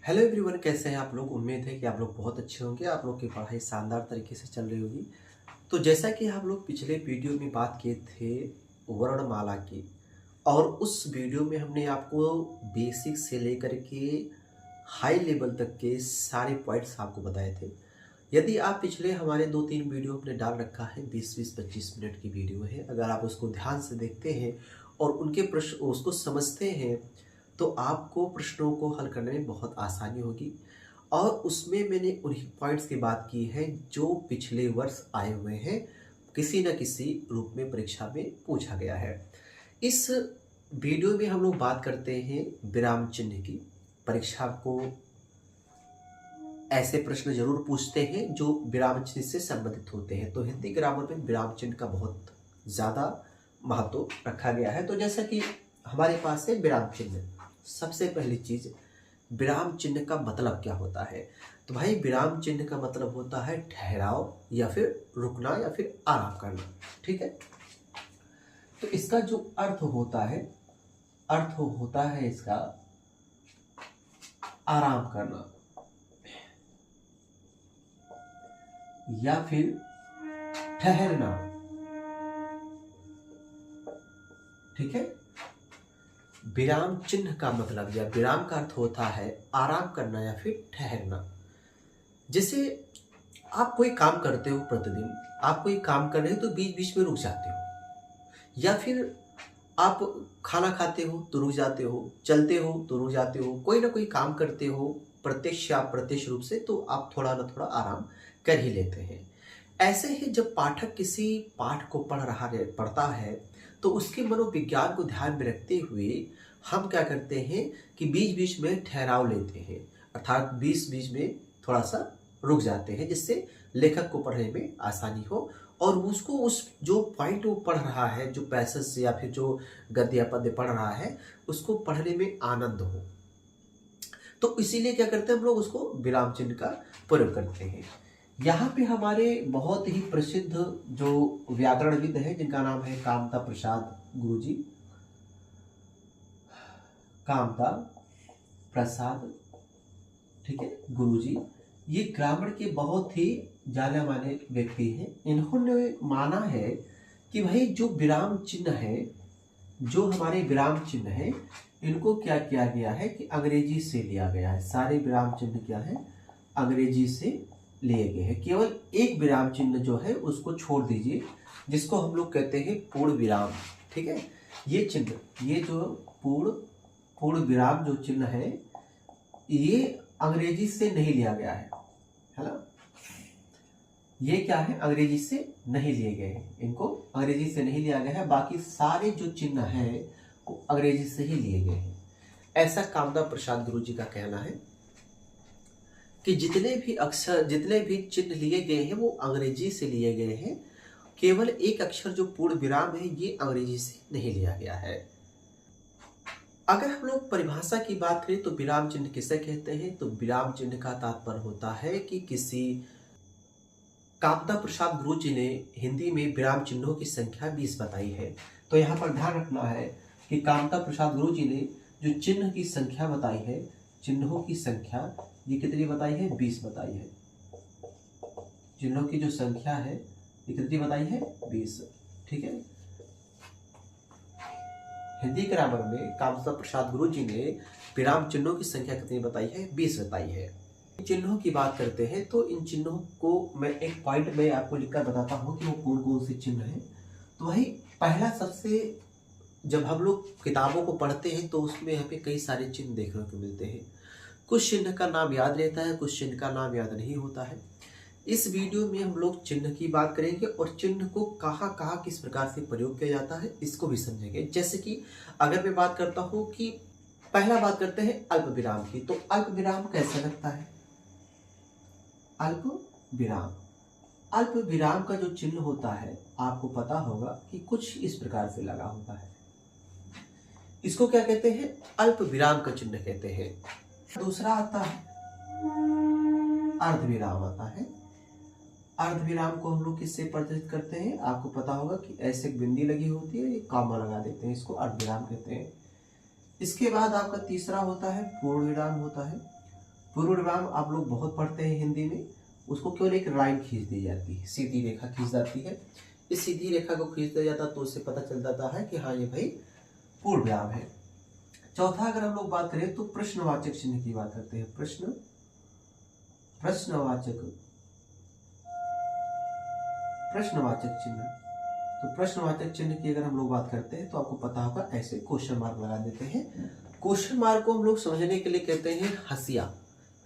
Hello everyone, कैसे हैं आप लोग। उम्मीद है कि आप लोग बहुत अच्छे होंगे। आप लोग की पढ़ाई शानदार तरीके से चल रही होगी। तो जैसा कि हम लोग पिछले वीडियो में बात किए थे वर्णमाला की, और उस वीडियो में हमने आपको बेसिक से लेकर के हाई लेवल तक के सारे पॉइंट्स आपको बताए थे। यदि आप पिछले हमारे 2-3 वीडियो हमने डाल रखा है, 20-20 25 मिनट की वीडियो है, अगर आप उसको ध्यान से देखते हैं और उनके प्रश्न उसको समझते हैं तो आपको प्रश्नों को हल करने में बहुत आसानी होगी। और उसमें मैंने उन्हीं पॉइंट्स की बात की है जो पिछले वर्ष आए हुए हैं, किसी न किसी रूप में परीक्षा में पूछा गया है। इस वीडियो में हम लोग बात करते हैं विराम चिन्ह की। परीक्षा को ऐसे प्रश्न जरूर पूछते हैं जो विराम चिन्ह से संबंधित होते हैं। तो हिंदी ग्रामर में विराम चिन्ह का बहुत ज़्यादा महत्व रखा गया है। तो जैसा कि हमारे पास है विराम चिन्ह, सबसे पहली चीज विराम चिन्ह का मतलब क्या होता है। तो भाई विराम चिन्ह का मतलब होता है ठहराव या फिर रुकना या फिर आराम करना। ठीक है, तो इसका जो अर्थ होता है इसका आराम करना या फिर ठहरना। ठीक है, विराम चिन्ह का मतलब या विराम का अर्थ होता है आराम करना या फिर ठहरना। जैसे आप कोई काम करते हो, प्रतिदिन आप कोई काम कर रहे हो तो बीच बीच में रुक जाते हो, या फिर आप खाना खाते हो तो रुक जाते हो, चलते हो तो रुक जाते हो, कोई ना कोई काम करते हो प्रत्यक्ष या अप्रत्यक्ष रूप से, तो आप थोड़ा ना थोड़ा आराम कर ही लेते हैं। ऐसे ही जब पाठक किसी पाठ को पढ़ता है तो उसके मनोविज्ञान को ध्यान में रखते हुए हम क्या करते हैं कि बीच बीच में ठहराव लेते हैं, अर्थात बीच बीच में थोड़ा सा रुक जाते हैं, जिससे लेखक को पढ़ने में आसानी हो और उसको उस जो पॉइंट वो पढ़ रहा है, जो पैसेज से या फिर जो गद्य या पद्य पढ़ रहा है, उसको पढ़ने में आनंद हो। तो इसीलिए क्या करते हैं हम लोग, उसको विराम चिन्ह का प्रयोग करते हैं। यहाँ पे हमारे बहुत ही प्रसिद्ध जो व्याकरणविद हैं, जिनका नाम है कामता प्रसाद गुरुजी, कामता प्रसाद, ठीक है, गुरुजी, ये ग्रामर के बहुत ही जाने माने व्यक्ति हैं। इन्होंने माना है कि भाई जो विराम चिन्ह है, जो हमारे विराम चिन्ह है, इनको क्या किया गया है कि अंग्रेजी से लिया गया है। सारे विराम चिन्ह क्या है, अंग्रेजी से लिए गए हैं। केवल एक विराम चिन्ह जो है उसको छोड़ दीजिए, जिसको हम लोग कहते हैं पूर्ण विराम। ठीक है, ये चिन्ह, ये जो पूर्ण विराम जो चिन्ह है, ये अंग्रेजी से नहीं लिया गया है ना। ये क्या है, अंग्रेजी से नहीं लिए गए हैं, इनको अंग्रेजी से नहीं लिया गया है। बाकी सारे जो चिन्ह हैं वो अंग्रेजी से ही लिए गए हैं। ऐसा कामता प्रसाद गुरु जी का कहना है कि जितने भी चिन्ह लिए गए हैं वो अंग्रेजी से लिए गए हैं। केवल एक अक्षर जो पूर्ण विराम है, ये अंग्रेजी से नहीं लिया गया है। अगर हम लोग परिभाषा की बात करें तो विराम चिन्ह किसे कहते हैं, तो विराम चिन्ह का तात्पर्य होता है कि किसी कामता प्रसाद गुरु जी ने हिंदी में विराम चिन्हों की संख्या 20 बताई है। तो यहाँ पर ध्यान रखना है कि कामता प्रसाद गुरु जी ने जो चिन्ह की संख्या बताई है, चिन्हों की संख्या ये कितनी बताई है, 20 बताई है। चिन्हों की जो संख्या है ये कितनी बताई है, 20। ठीक है, हिंदी ग्रामर में कामता प्रसाद गुरु जी ने विराम चिन्हों की संख्या कितनी बताई है, 20 बताई है। चिन्हों की बात करते हैं तो इन चिन्हों को मैं एक पॉइंट में आपको लिखकर बताता हूं कि वो कौन कौन से चिन्ह हैं। तो वही पहला, सबसे जब हम लोग किताबों को पढ़ते हैं तो उसमें हमें कई सारे चिन्ह देखने को मिलते हैं। कुछ चिन्ह का नाम याद रहता है, कुछ चिन्ह का नाम याद नहीं होता है। इस वीडियो में हम लोग चिन्ह की बात करेंगे और चिन्ह को कहाँ कहाँ किस प्रकार से प्रयोग किया जाता है इसको भी समझेंगे। जैसे कि अगर मैं बात करता हूँ कि पहला बात करते हैं अल्प विराम की, तो अल्प विराम कैसा लगता है, अल्प विराम। अल्प विराम का जो चिन्ह होता है आपको पता होगा कि कुछ इस प्रकार से लगा होता है। इसको क्या कहते हैं, अल्प विराम का चिन्ह कहते हैं। दूसरा आता है अर्धविराम आता है। अर्धविराम को हम लोग किससे प्रदर्शित करते हैं, आपको पता होगा कि ऐसे एक बिंदी लगी होती है, एक कॉमा लगा देते हैं, इसको अर्धविराम कहते हैं। इसके बाद आपका तीसरा होता है पूर्ण विराम होता है। पूर्व विराम आप लोग बहुत पढ़ते हैं हिंदी में, उसको केवल एक लाइन खींच दी जाती है, सीधी रेखा खींच जाती है। इस सीधी रेखा को खींच दिया जाता तो उससे पता चल जाता है कि हाँ ये भाई पूर्ण विराम है। चौथा अगर हम लोग बात करें तो प्रश्नवाचक चिन्ह की बात करते हैं। प्रश्नवाचक चिन्ह, तो प्रश्नवाचक चिन्ह की अगर हम लोग बात करते हैं तो आपको पता होगा ऐसे क्वेश्चन मार्क लगा देते हैं। क्वेश्चन मार्क को हम लोग समझने के लिए कहते हैं हंसिया।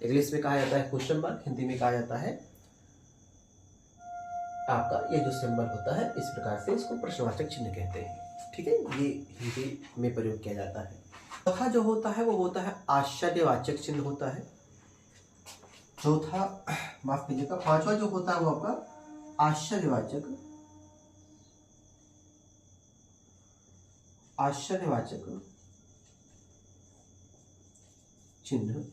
इंग्लिश में कहा जाता है क्वेश्चन मार्क, हिंदी में कहा जाता है आपका ये जो सिंबल होता है, इस प्रकार से इसको प्रश्नवाचक चिन्ह कहते हैं। ठीक है, ये हिंदी में प्रयोग किया जाता है। चौथा जो होता है वो होता है आश्चर्यवाचक चिन्ह होता है। चौथा माफ कीजिएगा, पांचवा जो होता है वो आपका आश्चर्यवाचक चिन्ह,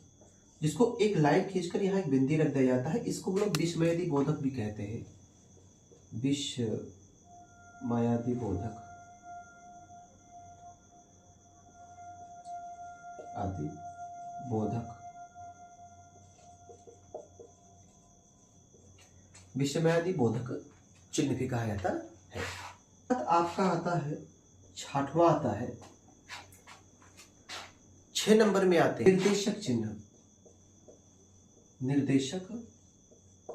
जिसको एक लाइन खींचकर यहाँ एक बिंदी रख दिया जाता है, इसको हम लोग विस्मयादि बोधक भी कहते हैं। विस्मयादि बोधक आदि बोधक, विस्मयादि बोधक चिन्ह भी कहा जाता है। आपका आता है छठवां आता है, 6 नंबर में आते हैं निर्देशक चिन्ह। निर्देशक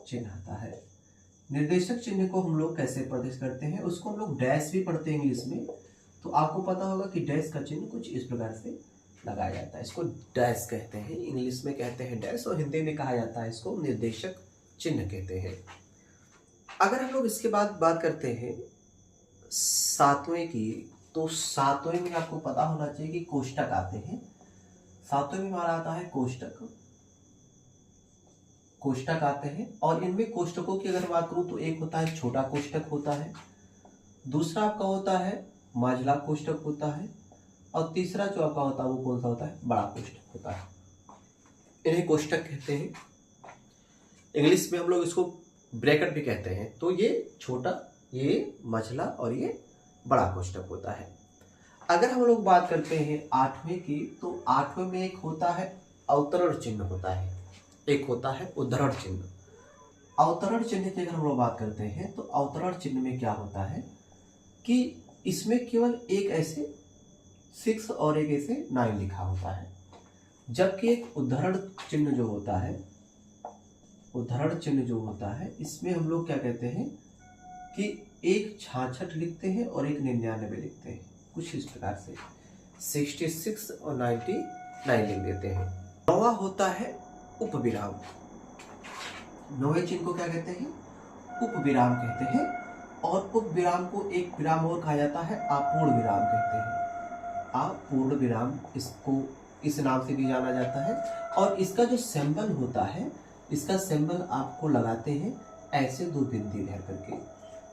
चिन्ह आता है। निर्देशक चिन्ह को हम लोग कैसे प्रदर्शित करते हैं, उसको हम लोग डैश भी पढ़ते हैं इंग्लिश में, तो आपको पता होगा कि डैश का चिन्ह कुछ इस प्रकार से लगाया जाता है। इसको डैश कहते हैं, इंग्लिश में कहते हैं डैश, और हिंदी में कहा जाता है इसको निर्देशक चिन्ह कहते हैं। अगर हम लोग इसके बाद बात करते हैं सातवें की, तो सातवें में आपको पता होना चाहिए कि कोष्टक आते हैं। सातवें में हमारा आता है कोष्टक आते हैं, और इनमें कोष्टकों की अगर बात करूं तो एक होता है छोटा कोष्टक होता है, दूसरा आपका होता है माझला कोष्टक होता है, और तीसरा जो आपका होता है वो कौन सा होता है, बड़ा कोष्टक होता है। इन्हें कोष्टक कहते हैं। इंग्लिश में हम लोग इसको ब्रैकेट भी कहते हैं। तो ये छोटा, ये मझला और ये बड़ा कोष्टक होता है। अगर हम लोग बात करते हैं आठवें की, तो आठवें में एक होता है अवतरण चिन्ह होता है, एक होता है उद्धरण चिन्ह। अवतरण चिन्ह की अगर हम लोग बात करते हैं तो अवतरण चिन्ह में क्या होता है कि इसमें केवल एक ऐसे 6 और एक ऐसे 9 लिखा होता है, जबकि एक उद्धरण चिन्ह जो होता है, उद्धरण चिन्ह जो होता है, इसमें हम लोग क्या कहते हैं कि एक 66 लिखते हैं और एक 99 लिखते हैं, कुछ इस प्रकार से 66 और 99 लिख देते हैं। नौवां होता है उपविराम। नौवें चिन्ह को क्या कहते हैं, उपविराम कहते हैं, और उपविराम को एक विराम और कहा जाता है अपूर्ण विराम कहते हैं। अपूर्ण विराम इसको इस नाम से भी जाना जाता है। और इसका जो सिंबल होता है, इसका सिंबल आपको लगाते हैं ऐसे 2 बिंदी लेकर करके।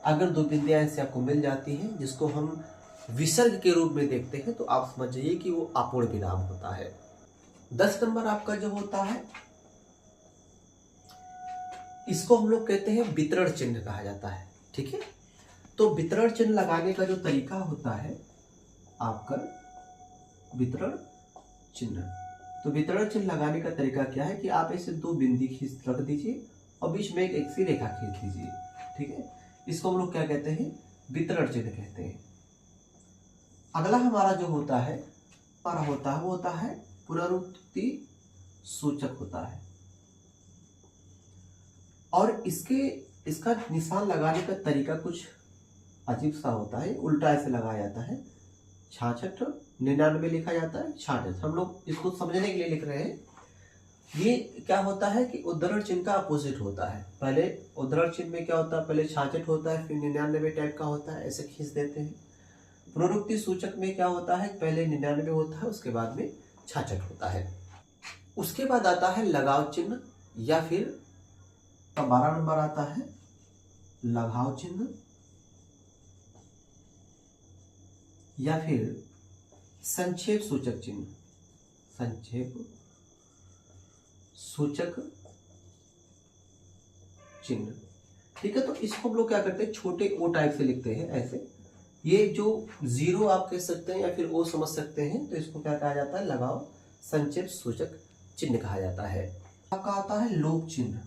अगर 2 बिंदियां ऐसे आपको मिल जाती हैं जिसको हम विसर्ग के रूप में देखते हैं, तो आप समझ जाइए कि वो अपूर्ण विराम होता है। 10 नंबर आपका जो होता है, इसको हम लोग कहते हैं वितरण चिन्ह कहा जाता है। ठीक है, तो वितरण चिन्ह लगाने का जो तरीका होता है आपका वितरण चिन्ह, तो वितरण चिन्ह लगाने का तरीका क्या है कि आप ऐसे 2 बिंदी खींच रख दीजिए और बीच में एक ऐसी रेखा खींच दीजिए। ठीक है, इसको हम लोग क्या कहते हैं, वितरण चिन्ह कहते हैं। अगला हमारा जो होता है वो होता है पुनरुक्ति सूचक होता है, और इसका निशान लगाने का तरीका कुछ अजीब सा होता है, उल्टा ऐसे लगाया जाता है। 66 99 लिखा जाता है, 66। हम लोग इसको समझने के लिए लिख रहे हैं। ये क्या होता है कि उद्धरण चिन्ह का अपोजिट होता है। पहले उद्धरण चिन्ह में क्या होता है, पहले 66 होता है, फिर 99 टाइप का होता है, ऐसे खींच देते हैं। पुनरुक्ति सूचक में क्या होता है, पहले 99 होता है, उसके बाद में 66 होता है। उसके बाद आता है लगाव चिन्ह, या फिर 12 नंबर आता है लगाव चिन्ह, या फिर संक्षेप सूचक चिन्ह। संक्षेप सूचक चिन्ह। ठीक है, तो इसको हम लोग क्या करते हैं, छोटे ओ टाइप से लिखते हैं ऐसे। ये जो 0 आप कह सकते हैं या फिर ओ समझ सकते हैं, तो इसको क्या कहा जाता है, लगाव संक्षेप सूचक चिन्ह कहा जाता है। आपका आता है लोक चिन्ह।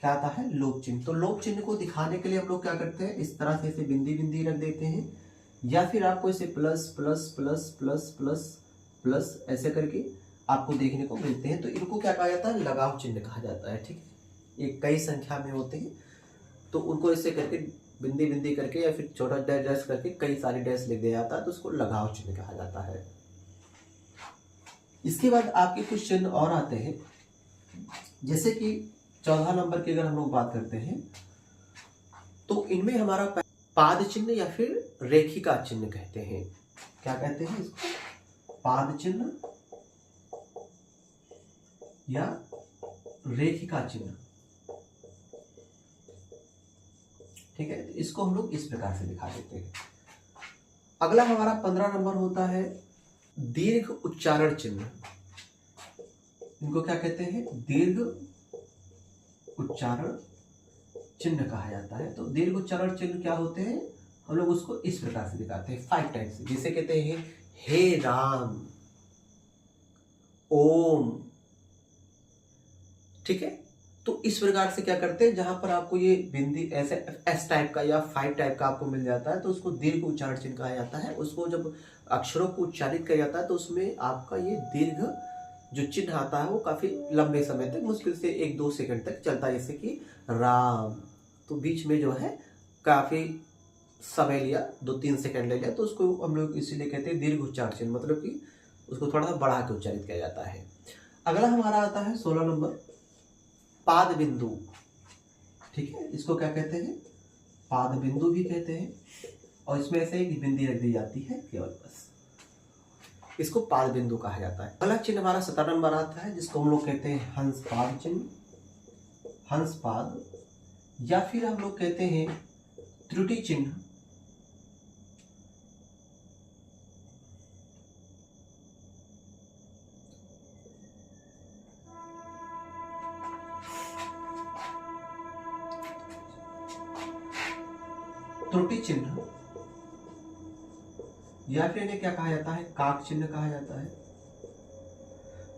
क्या आता है? लोक चिन्ह। तो लोक चिन्ह को दिखाने के लिए हम लोग क्या करते हैं, इस तरह से इसे बिंदी बिंदी रख देते हैं, या फिर आपको इसे plus plus plus plus plus plus ऐसे करके आपको देखने को मिलते हैं। तो इनको क्या कहा जाता है? लगाव चिन्ह कहा जाता है। ठीक है, ये कई संख्या में होते हैं, तो उनको ऐसे करके बिंदी बिंदी करके या फिर छोटा डैश डैश करके कई सारे डैश लिख दिया जाता है, तो उसको लगाव चिन्ह कहा जाता है। इसके बाद आपके कुछ चिन्ह और आते हैं, जैसे कि 14 नंबर की अगर हम लोग बात करते हैं, तो इनमें हमारा पाद चिन्ह या फिर रेखिका चिन्ह कहते हैं। क्या कहते हैं इसको? पाद चिन्ह या रेखिका चिन्ह। ठीक है, इसको हम लोग इस प्रकार से दिखा देते हैं। अगला हमारा 15 नंबर होता है दीर्घ उच्चारण चिन्ह। इनको क्या कहते हैं? दीर्घ उच्चारण चिन्ह कहा जाता है। तो दीर्घ उच्चारण चिन्ह क्या होते हैं? हम लोग उसको इस प्रकार से दिखाते हैं 5 टाइप से, जिसे कहते हैं हे राम, ओम। ठीक है, तो इस प्रकार से क्या करते हैं, जहां पर आपको ये बिंदी ऐसे एस टाइप का या 5 टाइप का आपको मिल जाता है, तो उसको दीर्घ उच्चारण चिन्ह कहा जाता है। उसको जब अक्षरों को उच्चारित किया जाता है तो उसमें आपका ये दीर्घ जो चिन्ह आता है वो काफी लंबे समय तक, मुश्किल से 1-2 सेकंड तक चलता है। जैसे कि राम, तो बीच में जो है काफी समय लिया, 2-3 सेकंड ले लिया, तो उसको हम लोग इसीलिए कहते हैं दीर्घ उच्चारण चिन्ह, मतलब कि उसको थोड़ा सा बढ़ा के उच्चारित किया जाता है। अगला हमारा आता है 16 नंबर पाद बिंदु। ठीक है, इसको क्या कहते हैं? पाद बिंदु भी कहते हैं, और इसमें ऐसे एक बिंदी रख दी जाती है केवल, बस इसको पाद बिंदु कहा जाता है। अगला चिन्ह हमारा 17 नंबर आता है, जिसको हम लोग कहते हैं हंस पाद चिन्ह, हंस पाद, या फिर हम लोग कहते हैं त्रुटि चिन्ह। त्रुटि चिन्ह, या फिर इन्हें क्या कहा जाता है? काक चिन्ह कहा जाता है।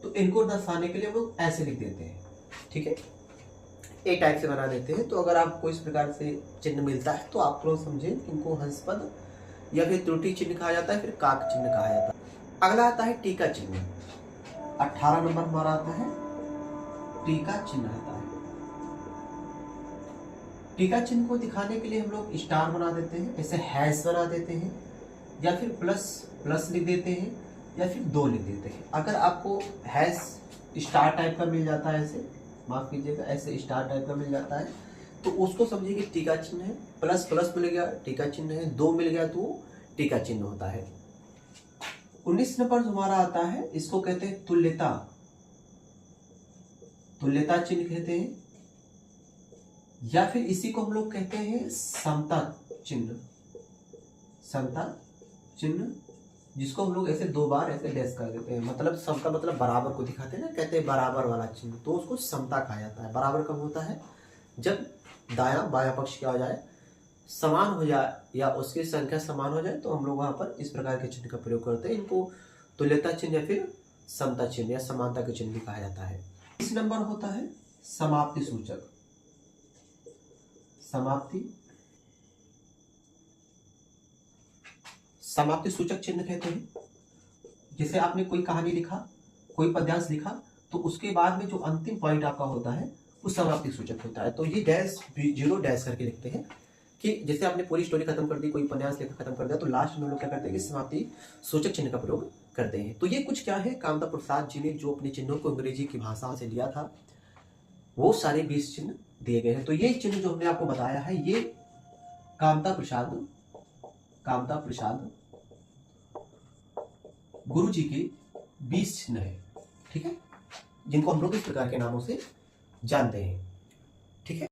तो इनको दर्शाने के लिए हम लोग ऐसे लिख देते हैं। ठीक है, ए टाइप से बना देते हैं। तो अगर आपको इस प्रकार से चिन्ह मिलता है तो आप लोग समझें इनको हंसपद या फिर त्रुटि चिन्ह कहा जाता है, फिर काक चिन्ह कहा जाता है। अगला आता है टीका चिन्ह। 18 नंबर हमारा आता है टीका चिन्ह आता है। टीका चिन्ह को दिखाने के लिए हम लोग स्टार बना देते हैं, ऐसे हैश बना देते हैं, या फिर प्लस प्लस लिख देते हैं, या फिर 2 लिख देते हैं। अगर आपको हैश स्टार टाइप का मिल जाता है, ऐसे माफ कीजिएगा, ऐसे स्टार टाइप का मिल जाता है, तो उसको समझिए कि टीका चिन्ह है। प्लस प्लस मिल गया टीका चिन्ह है, 2 मिल गया तो टीका चिन्ह होता है। 19 नंबर जो हमारा आता है, इसको कहते हैं तुल्यता, तुल्यता चिन्ह कहते हैं, या फिर इसी को हम लोग कहते हैं समता चिन्ह, समता चिन्ह, जिसको हम लोग ऐसे 2 बार ऐसे डैश कर देते हैं। मतलब समता मतलब बराबर को दिखाते हैं ना, कहते हैं बराबर वाला चिन्ह, तो उसको समता कहा जाता है। बराबर कब होता है? जब दायां बायां पक्ष क्या हो जाए, समान हो जाए, या उसकी संख्या समान हो जाए, तो हम लोग वहां पर इस प्रकार के चिन्ह का प्रयोग करते हैं। इनको तुल्यता चिन्ह या फिर समता चिन्ह या समानता के चिन्ह भी कहा जाता है। इस नंबर होता है समाप्ति सूचक, समाप्ति, समाप्ति सूचक चिन्ह कहते हैं। जैसे आपने कोई कहानी लिखा, कोई पद्यांश लिखा, तो उसके बाद में जो अंतिम पॉइंट आपका होता है वो समाप्ति सूचक होता है। तो ये डैश 0 डैश करके लिखते हैं कि जैसे आपने पूरी स्टोरी खत्म कर दी, कोई उपन्यास लेकर खत्म कर दिया, तो लास्ट में हम लोग क्या करते हैं कि समाप्ति सूचक चिन्ह का प्रयोग करते हैं। तो ये कुछ क्या है, कामता प्रसाद जी ने जो अपने चिन्हों को अंग्रेजी की भाषा से लिया था, वो सारे 20 चिन्ह दिए गए हैं। तो ये चिन्ह जो हमने आपको बताया है, ये कामता प्रसाद गुरु जी के 20 चिन्ह है। ठीक है, जिनको हम लोग इस प्रकार के नामों से जानते हैं। ठीक है।